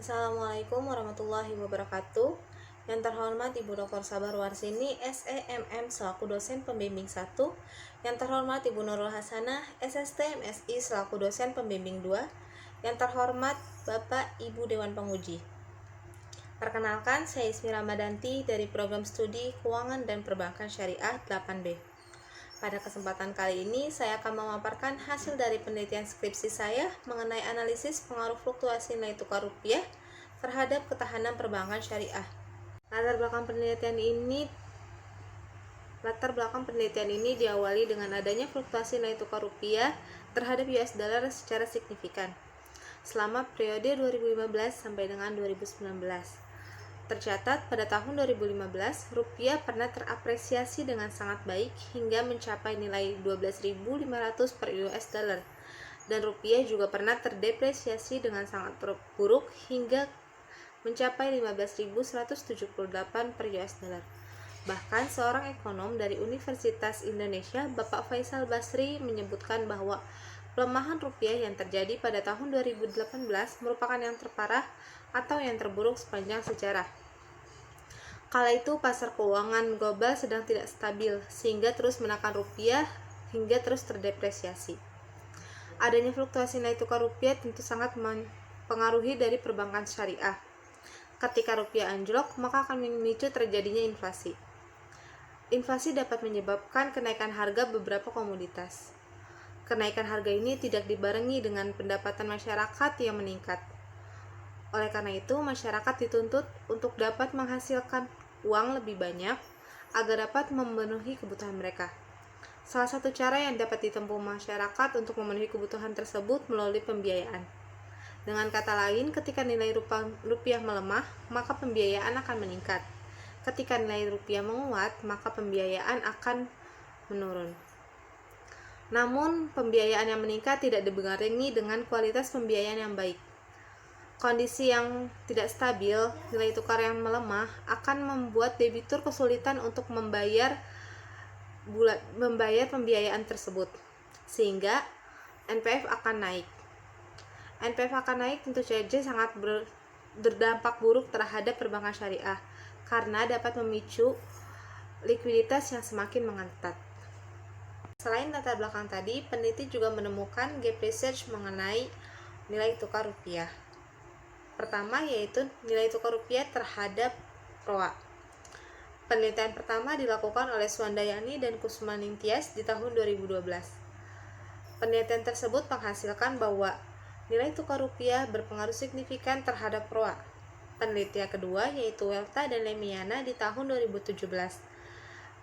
Assalamualaikum warahmatullahi wabarakatuh. Yang terhormat Ibu Dr. Sabar Warsini, SEMM selaku dosen pembimbing 1. Yang terhormat Ibu Nurul Hasanah, SST MSI selaku dosen pembimbing 2. Yang terhormat Bapak Ibu Dewan Penguji. Perkenalkan, saya Ismi Ramadanti dari Program Studi Keuangan dan Perbankan Syariah 8B. Pada kesempatan kali ini, saya akan memaparkan hasil dari penelitian skripsi saya mengenai analisis pengaruh fluktuasi nilai tukar rupiah terhadap ketahanan perbankan syariah. Latar belakang penelitian ini diawali dengan adanya fluktuasi nilai tukar rupiah terhadap US dollar secara signifikan selama periode 2015 sampai dengan 2019. Tercatat pada tahun 2015, rupiah pernah terapresiasi dengan sangat baik hingga mencapai nilai 12.500 per US dollar, dan rupiah juga pernah terdepresiasi dengan sangat buruk hingga mencapai 15.178 per US dollar. Bahkan seorang ekonom dari Universitas Indonesia, Bapak Faisal Basri, menyebutkan bahwa pelemahan rupiah yang terjadi pada tahun 2018 merupakan yang terparah atau yang terburuk sepanjang sejarah. Kala itu pasar keuangan global sedang tidak stabil sehingga terus menekan rupiah hingga terus terdepresiasi. Adanya fluktuasi nilai tukar rupiah tentu sangat mempengaruhi dari perbankan syariah. Ketika rupiah anjlok, maka akan memicu terjadinya inflasi. Inflasi dapat menyebabkan kenaikan harga beberapa komoditas. Kenaikan harga ini tidak dibarengi dengan pendapatan masyarakat yang meningkat. Oleh karena itu, masyarakat dituntut untuk dapat menghasilkan uang lebih banyak agar dapat memenuhi kebutuhan mereka. Salah satu cara yang dapat ditempuh masyarakat untuk memenuhi kebutuhan tersebut melalui pembiayaan. Dengan kata lain, ketika nilai rupiah melemah, maka pembiayaan akan meningkat. Ketika nilai rupiah menguat, maka pembiayaan akan menurun. Namun, pembiayaan yang meningkat tidak dibarengi dengan kualitas pembiayaan yang baik. Kondisi yang tidak stabil, nilai tukar yang melemah, akan membuat debitur kesulitan untuk membayar pembiayaan tersebut, sehingga NPF akan naik. NPF akan naik tentu saja sangat berdampak buruk terhadap perbankan syariah, karena dapat memicu likuiditas yang semakin mengetat. Selain latar belakang tadi, peneliti juga menemukan gap research mengenai nilai tukar rupiah. Pertama yaitu nilai tukar rupiah terhadap ROA. Penelitian pertama dilakukan oleh Swandayani dan Kusmaningtyas di tahun 2012. Penelitian tersebut menghasilkan bahwa nilai tukar rupiah berpengaruh signifikan terhadap ROA. Penelitian kedua yaitu Welta dan Lemiana di tahun 2017.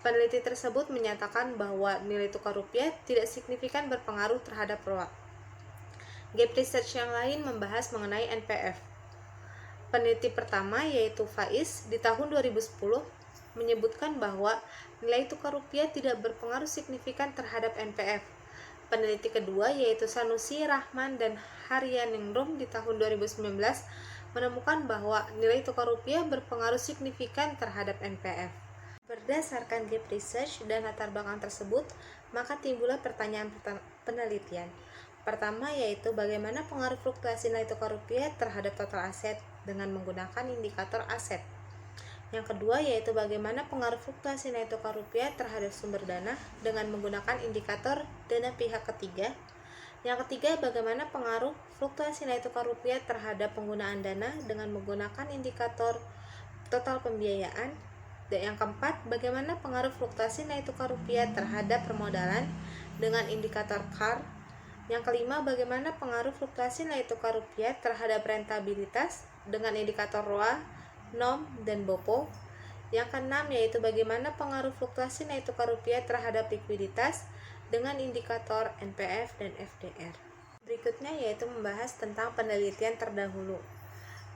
Peneliti tersebut menyatakan bahwa nilai tukar rupiah tidak signifikan berpengaruh terhadap ROA. Gap research yang lain membahas mengenai NPF. Peneliti pertama yaitu Faiz di tahun 2010 menyebutkan bahwa nilai tukar rupiah tidak berpengaruh signifikan terhadap NPF. Peneliti kedua yaitu Sanusi, Rahman, dan Haryaningrum di tahun 2019 menemukan bahwa nilai tukar rupiah berpengaruh signifikan terhadap NPF. Berdasarkan gap research dan latar belakang tersebut, maka timbullah pertanyaan penelitian. Pertama yaitu bagaimana pengaruh fluktuasi nilai tukar rupiah terhadap total aset dengan menggunakan indikator aset. Yang kedua yaitu bagaimana pengaruh fluktuasi nilai tukar rupiah terhadap sumber dana dengan menggunakan indikator dana pihak ketiga. Yang ketiga bagaimana pengaruh fluktuasi nilai tukar rupiah terhadap penggunaan dana dengan menggunakan indikator total pembiayaan. Dan yang keempat bagaimana pengaruh fluktuasi nilai tukar rupiah terhadap permodalan dengan indikator CAR. Yang kelima, bagaimana pengaruh fluktuasi nilai tukar rupiah terhadap rentabilitas dengan indikator ROA, NOM, dan BOPO. Yang keenam, yaitu bagaimana pengaruh fluktuasi nilai tukar rupiah terhadap likuiditas dengan indikator NPF dan FDR. Berikutnya yaitu membahas tentang penelitian terdahulu.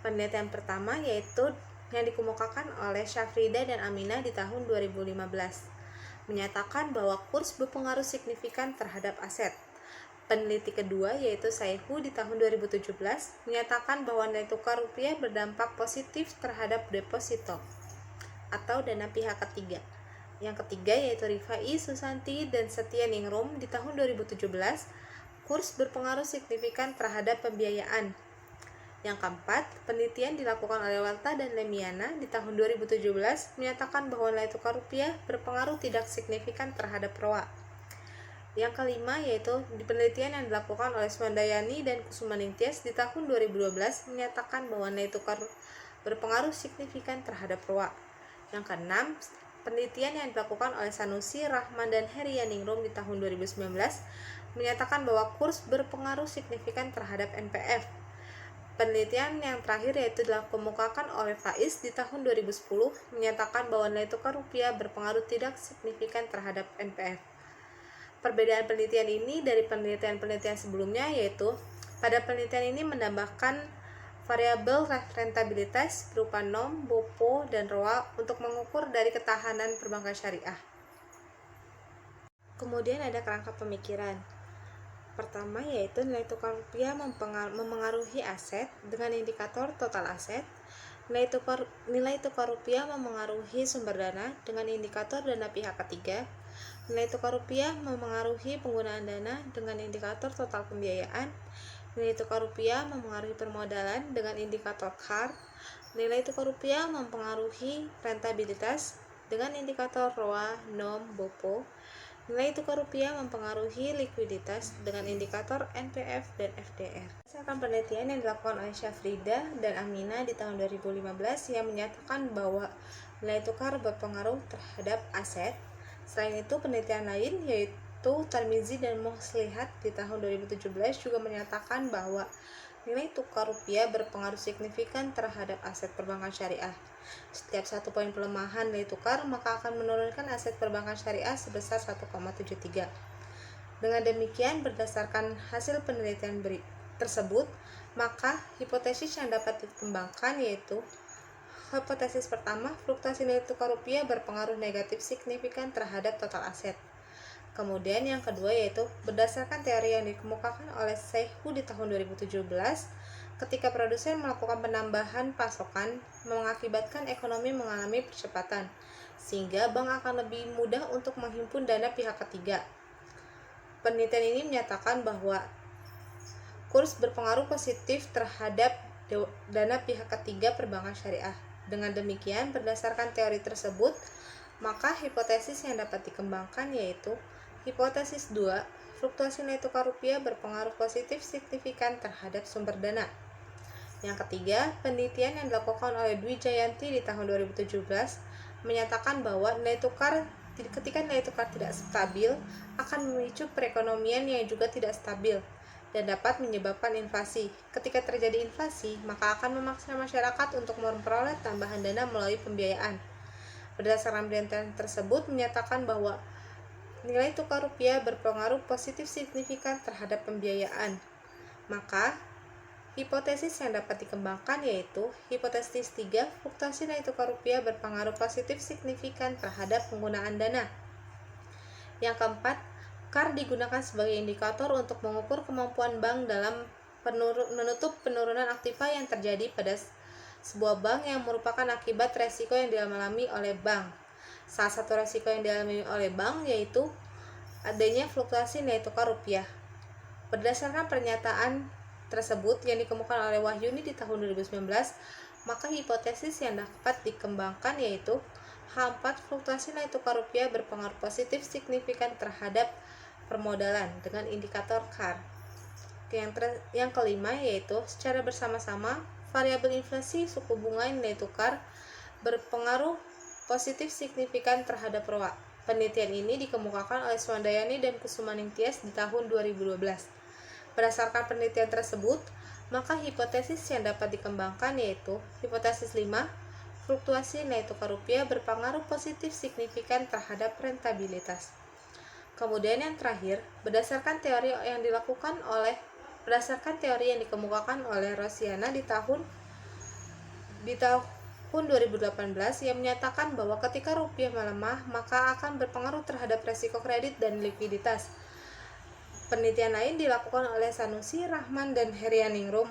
Penelitian pertama yaitu yang dikemukakan oleh Syafrida dan Aminah di tahun 2015, menyatakan bahwa kurs berpengaruh signifikan terhadap aset. Peneliti kedua yaitu Saihu di tahun 2017 menyatakan bahwa nilai tukar rupiah berdampak positif terhadap deposito atau dana pihak ketiga. Yang ketiga yaitu Rifai, Susanti, dan Setia Ningrum di tahun 2017 kurs berpengaruh signifikan terhadap pembiayaan. Yang keempat, penelitian dilakukan oleh Walta dan Lemiana di tahun 2017 menyatakan bahwa nilai tukar rupiah berpengaruh tidak signifikan terhadap ROA. Yang kelima yaitu penelitian yang dilakukan oleh Swandayani dan Kusumaningtyas di tahun 2012 menyatakan bahwa nilai tukar berpengaruh signifikan terhadap ROA. Yang keenam, penelitian yang dilakukan oleh Sanusi, Rahman, dan Herianingrum di tahun 2019 menyatakan bahwa kurs berpengaruh signifikan terhadap NPF. Penelitian yang terakhir yaitu dikemukakan oleh Faiz di tahun 2010 menyatakan bahwa nilai tukar rupiah berpengaruh tidak signifikan terhadap NPF. Perbedaan penelitian ini dari penelitian-penelitian sebelumnya yaitu pada penelitian ini menambahkan variabel rentabilitas berupa NOM, BOPO, dan ROA untuk mengukur dari ketahanan perbankan syariah. Kemudian ada kerangka pemikiran. Pertama yaitu nilai tukar rupiah memengaruhi aset dengan indikator total aset. Nilai tukar rupiah memengaruhi sumber dana dengan indikator dana pihak ketiga. Nilai tukar rupiah memengaruhi penggunaan dana dengan indikator total pembiayaan. Nilai tukar rupiah memengaruhi permodalan dengan indikator CAR. Nilai tukar rupiah mempengaruhi rentabilitas dengan indikator ROA, NOM, BOPO. Nilai tukar rupiah mempengaruhi likuiditas dengan indikator NPF dan FDR. Berdasarkan penelitian yang dilakukan oleh Syafrida dan Amina di tahun 2015 yang menyatakan bahwa nilai tukar berpengaruh terhadap aset. Selain itu, penelitian lain yaitu Tarmizi dan Moslihat di tahun 2017 juga menyatakan bahwa nilai tukar rupiah berpengaruh signifikan terhadap aset perbankan syariah. Setiap 1 poin pelemahan nilai tukar maka akan menurunkan aset perbankan syariah sebesar 1,73. Dengan demikian, berdasarkan hasil penelitian tersebut, maka hipotesis yang dapat dikembangkan yaitu hipotesis pertama, fluktuasi nilai tukar rupiah berpengaruh negatif signifikan terhadap total aset. Kemudian yang kedua yaitu berdasarkan teori yang dikemukakan oleh Seihu di tahun 2017, ketika produsen melakukan penambahan pasokan mengakibatkan ekonomi mengalami percepatan, sehingga bank akan lebih mudah untuk menghimpun dana pihak ketiga. Penelitian ini menyatakan bahwa kurs berpengaruh positif terhadap dana pihak ketiga perbankan syariah. Dengan demikian, berdasarkan teori tersebut, maka hipotesis yang dapat dikembangkan yaitu hipotesis 2, fluktuasi nilai tukar rupiah berpengaruh positif signifikan terhadap sumber dana. Yang ketiga, penelitian yang dilakukan oleh Dwi Jayanti di tahun 2017 menyatakan bahwa ketika nilai tukar tidak stabil akan memicu perekonomian yang juga tidak stabil dan dapat menyebabkan inflasi. Ketika terjadi inflasi, maka akan memaksa masyarakat untuk memperoleh tambahan dana melalui pembiayaan. Berdasarkan penelitian tersebut menyatakan bahwa nilai tukar rupiah berpengaruh positif signifikan terhadap pembiayaan. Maka, hipotesis yang dapat dikembangkan yaitu hipotesis 3, fluktuasi nilai tukar rupiah berpengaruh positif signifikan terhadap penggunaan dana. Yang keempat, CAR digunakan sebagai indikator untuk mengukur kemampuan bank dalam menutup penurunan aktiva yang terjadi pada sebuah bank yang merupakan akibat resiko yang dialami oleh bank. Salah satu resiko yang dialami oleh bank yaitu adanya fluktuasi nilai tukar rupiah. Berdasarkan pernyataan tersebut yang dikemukakan oleh Wahyuni di tahun 2019, maka hipotesis yang dapat dikembangkan yaitu H4, fluktuasi nilai tukar rupiah berpengaruh positif signifikan terhadap permodalan dengan indikator CAR. Yang kelima yaitu secara bersama-sama variabel inflasi, suku bunga, nilai tukar berpengaruh positif signifikan terhadap ROA. Penelitian ini dikemukakan oleh Swandayani dan Kusumaningtyas di tahun 2012. Berdasarkan penelitian tersebut, maka hipotesis yang dapat dikembangkan yaitu hipotesis 5, fluktuasi nilai tukar rupiah berpengaruh positif signifikan terhadap rentabilitas. Kemudian yang terakhir, berdasarkan teori yang dikemukakan oleh Rosiana di tahun 2018 yang menyatakan bahwa ketika rupiah melemah maka akan berpengaruh terhadap resiko kredit dan likuiditas. Penelitian lain dilakukan oleh Sanusi, Rahman, dan Herianingrum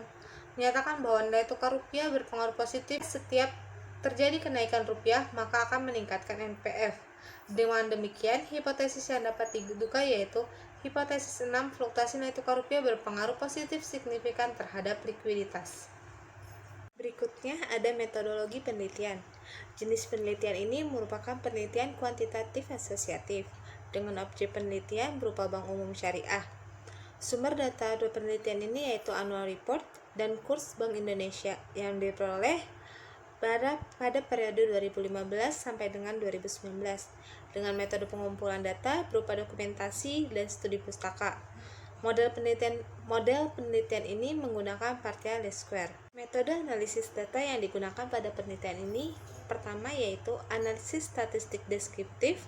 menyatakan bahwa nilai tukar rupiah berpengaruh positif setiap terjadi kenaikan rupiah maka akan meningkatkan NPF. Dengan demikian, hipotesis yang dapat diduga yaitu hipotesis 6, fluktuasi nilai tukar rupiah berpengaruh positif signifikan terhadap likuiditas. Berikutnya ada metodologi penelitian. Jenis penelitian ini merupakan penelitian kuantitatif asosiatif dengan objek penelitian berupa bank umum syariah. Sumber data penelitian ini yaitu annual report dan kurs Bank Indonesia yang diperoleh pada periode 2015 sampai dengan 2019 dengan metode pengumpulan data berupa dokumentasi dan studi pustaka. Model penelitian ini menggunakan partial least square. Metode analisis data yang digunakan pada penelitian ini pertama yaitu analisis statistik deskriptif,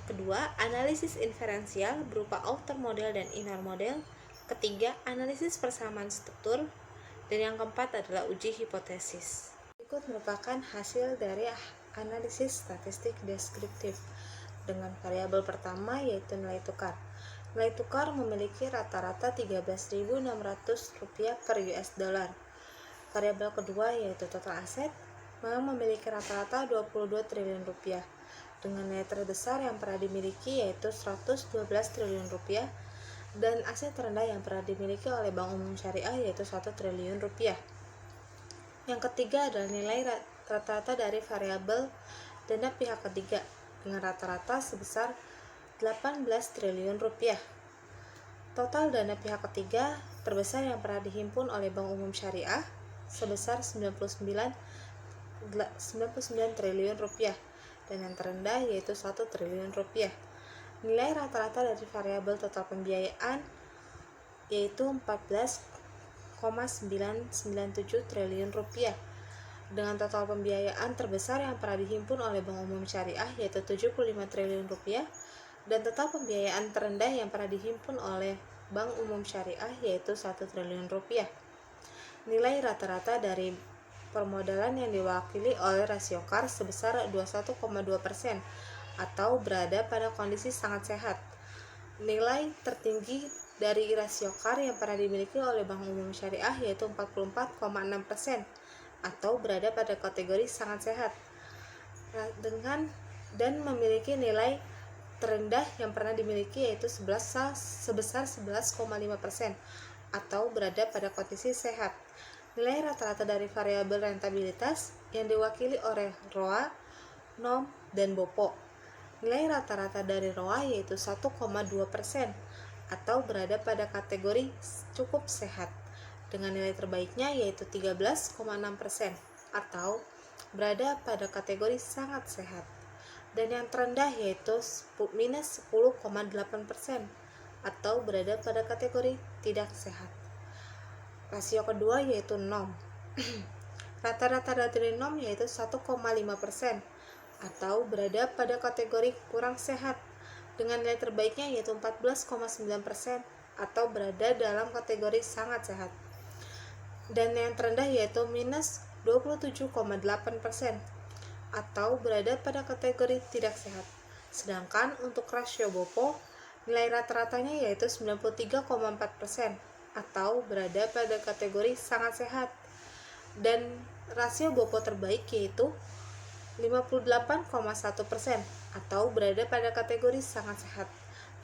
kedua analisis inferensial berupa outer model dan inner model, ketiga analisis persamaan struktur, dan yang keempat adalah uji hipotesis. Berikut merupakan hasil dari analisis statistik deskriptif dengan variabel pertama yaitu nilai tukar. Nilai tukar memiliki rata-rata Rp13.600 per US dollar. Variabel kedua yaitu total aset memiliki rata-rata Rp22 triliun dengan nilai terbesar yang pernah dimiliki yaitu Rp112 triliun dan aset terendah yang pernah dimiliki oleh Bank Umum Syariah yaitu Rp1 triliun. Yang ketiga adalah nilai rata-rata dari variabel dana pihak ketiga dengan rata-rata sebesar Rp18 triliun. Total dana pihak ketiga terbesar yang pernah dihimpun oleh Bank Umum Syariah sebesar Rp99 triliun dan yang terendah yaitu Rp1 triliun. Nilai rata-rata dari variabel total pembiayaan yaitu Rp14,997 triliun dengan total pembiayaan terbesar yang pernah dihimpun oleh Bank Umum Syariah yaitu Rp75 triliun dan total pembiayaan terendah yang pernah dihimpun oleh Bank Umum Syariah yaitu Rp1 triliun. Nilai rata-rata dari permodalan yang diwakili oleh rasio KAR sebesar 21,2% atau berada pada kondisi sangat sehat. Nilai tertinggi dari rasio KAR yang pernah dimiliki oleh Bank Umum Syariah yaitu 44,6% atau berada pada kategori sangat sehat dan memiliki nilai terendah yang pernah dimiliki yaitu sebesar 11,5% atau berada pada kondisi sehat. Nilai rata-rata dari variabel rentabilitas yang diwakili oleh ROA, NOM, dan BOPO. Nilai rata-rata dari ROA yaitu 1,2% atau berada pada kategori cukup sehat dengan nilai terbaiknya yaitu 13,6% atau berada pada kategori sangat sehat dan yang terendah yaitu minus 10,8% atau berada pada kategori tidak sehat. Rasio kedua yaitu NOM. Rata-rata dari NOM yaitu 1,5% atau berada pada kategori kurang sehat dengan nilai terbaiknya yaitu 14,9% atau berada dalam kategori sangat sehat dan yang terendah yaitu minus 27,8% atau berada pada kategori tidak sehat. Sedangkan untuk rasio BOPO nilai rata-ratanya yaitu 93,4% atau berada pada kategori sangat sehat dan rasio BOPO terbaik yaitu 58,1% atau berada pada kategori sangat sehat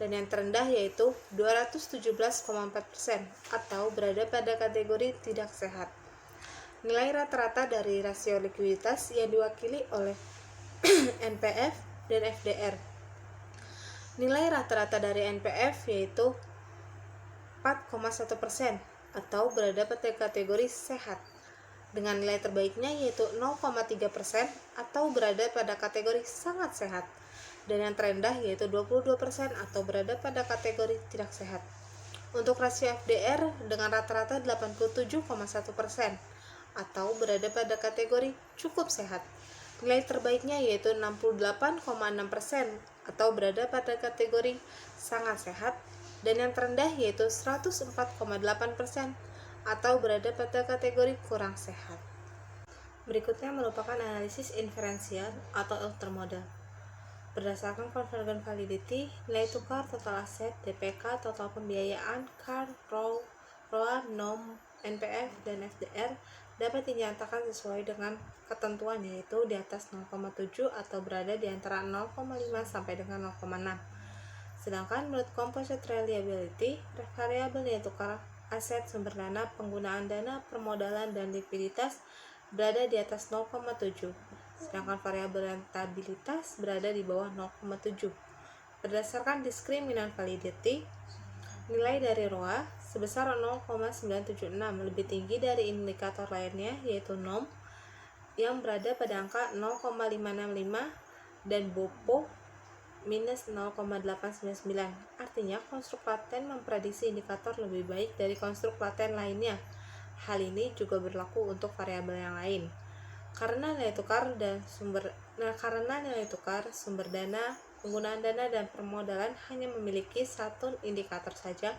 dan yang terendah yaitu 217,4% atau berada pada kategori tidak sehat. Nilai rata-rata dari rasio likuiditas yang diwakili oleh NPF dan FDR. Nilai rata-rata dari NPF yaitu 4,1% atau berada pada kategori sehat dengan nilai terbaiknya yaitu 0,3% atau berada pada kategori sangat sehat dan yang terendah yaitu 22% atau berada pada kategori tidak sehat. Untuk rasio FDR dengan rata-rata 87,1% atau berada pada kategori cukup sehat. Nilai terbaiknya yaitu 68,6% atau berada pada kategori sangat sehat dan yang terendah yaitu 104,8% atau berada pada kategori kurang sehat. Berikutnya merupakan analisis inferensial atau outer model. Berdasarkan convergent validity, nilai tukar, total aset, DPK, total pembiayaan, CAR, ROA, NOM, NPF, dan FDR dapat dinyatakan sesuai dengan ketentuan yaitu di atas 0,7 atau berada di antara 0,5 sampai dengan 0,6. Sedangkan menurut composite reliability, variabel nilai tukar aset, sumber dana, penggunaan dana, permodalan, dan likuiditas berada di atas 0,7, sedangkan variabel rentabilitas berada di bawah 0,7. Berdasarkan discriminant validity, nilai dari ROA sebesar 0,976 lebih tinggi dari indikator lainnya yaitu NOM yang berada pada angka 0,565 dan BOPO minus 0,899. Artinya konstruk laten memprediksi indikator lebih baik dari konstruk laten lainnya. Hal ini juga berlaku untuk variabel yang lain. Karena nilai tukar, sumber dana, penggunaan dana, dan permodalan hanya memiliki satu indikator saja,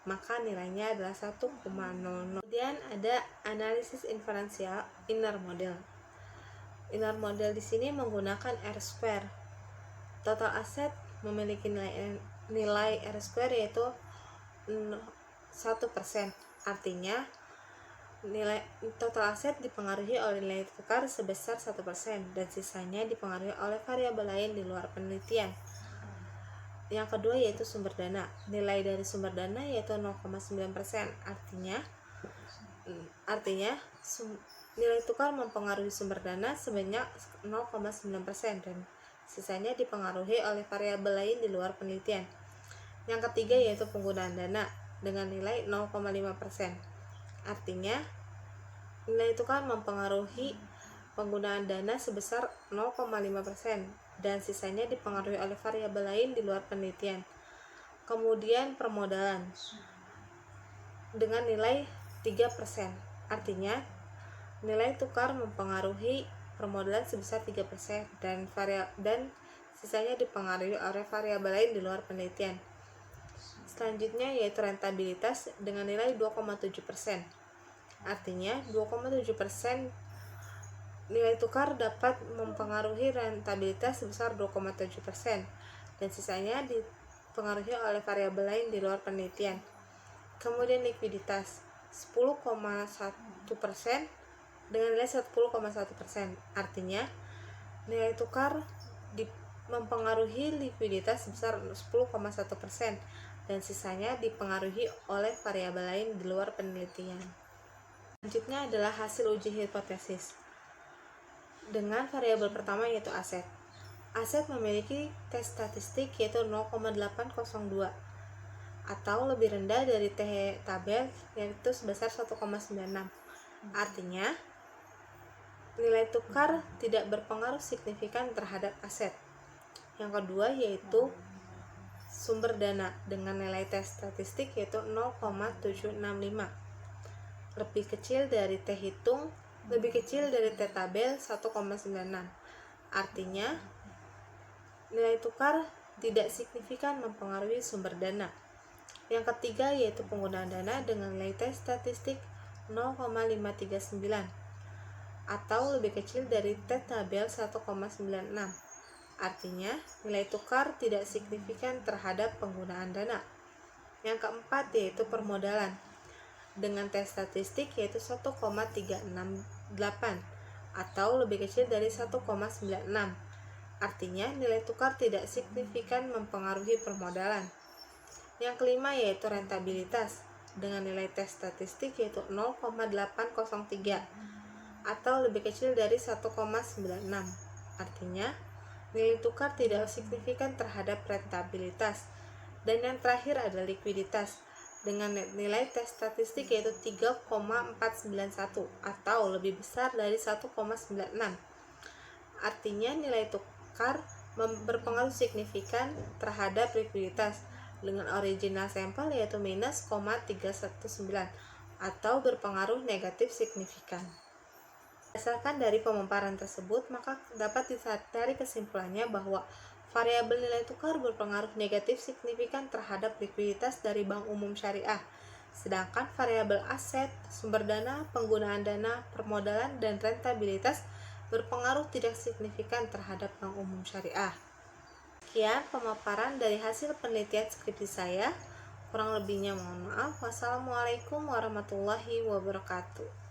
maka nilainya adalah 1,00. Kemudian ada analisis inferensial inner model. Inner model di sini menggunakan R-square. Total aset memiliki nilai R-square yaitu 1%. Artinya nilai total aset dipengaruhi oleh nilai tukar sebesar 1% dan sisanya dipengaruhi oleh variabel lain di luar penelitian. Yang kedua yaitu sumber dana. Nilai dari sumber dana yaitu 0,9%. Artinya nilai tukar mempengaruhi sumber dana sebanyak 0,9% dan sisanya dipengaruhi oleh variabel lain di luar penelitian. Yang ketiga yaitu penggunaan dana dengan nilai 0,5%. Artinya nilai tukar mempengaruhi penggunaan dana sebesar 0,5% dan sisanya dipengaruhi oleh variabel lain di luar penelitian. Kemudian permodalan dengan nilai 3%. Artinya nilai tukar mempengaruhi permodalan sebesar 3% dan sisanya dipengaruhi oleh variabel lain di luar penelitian. Selanjutnya yaitu rentabilitas dengan nilai 2,7%. Artinya 2,7% nilai tukar dapat mempengaruhi rentabilitas sebesar 2,7% dan sisanya dipengaruhi oleh variabel lain di luar penelitian. Kemudian likuiditas 10,1% dengan nilai 10,1%. Artinya nilai tukar mempengaruhi likuiditas sebesar 10,1% dan sisanya dipengaruhi oleh variabel lain di luar penelitian. Selanjutnya adalah hasil uji hipotesis. Dengan variabel pertama yaitu aset. Aset memiliki tes statistik yaitu 0,802 atau lebih rendah dari T tabel yaitu sebesar 1,96. Artinya nilai tukar tidak berpengaruh signifikan terhadap aset. Yang kedua yaitu sumber dana dengan nilai tes statistik yaitu 0,765 lebih kecil dari T tabel 1,96. Artinya nilai tukar tidak signifikan mempengaruhi sumber dana. Yang ketiga yaitu penggunaan dana dengan nilai tes statistik 0,539 atau lebih kecil dari T tabel 1,96. Artinya nilai tukar tidak signifikan terhadap penggunaan dana. Yang keempat yaitu permodalan dengan tes statistik yaitu 1,368 atau lebih kecil dari 1,96. Artinya nilai tukar tidak signifikan mempengaruhi permodalan. Yang kelima yaitu rentabilitas dengan nilai tes statistik yaitu 0,803 atau lebih kecil dari 1,96. Artinya nilai tukar tidak signifikan terhadap rentabilitas. Dan yang terakhir adalah likuiditas dengan nilai tes statistik yaitu 3,491 atau lebih besar dari 1,96. Artinya nilai tukar berpengaruh signifikan terhadap likuiditas dengan original sampel yaitu minus 0,319 atau berpengaruh negatif signifikan. Berdasarkan dari pemaparan tersebut, maka dapat ditarik kesimpulannya bahwa variabel nilai tukar berpengaruh negatif signifikan terhadap likuiditas dari Bank Umum Syariah, sedangkan variabel aset, sumber dana, penggunaan dana, permodalan, dan rentabilitas berpengaruh tidak signifikan terhadap Bank Umum Syariah. Sekian pemaparan dari hasil penelitian skripsi saya. Kurang lebihnya mohon maaf. Wassalamualaikum warahmatullahi wabarakatuh.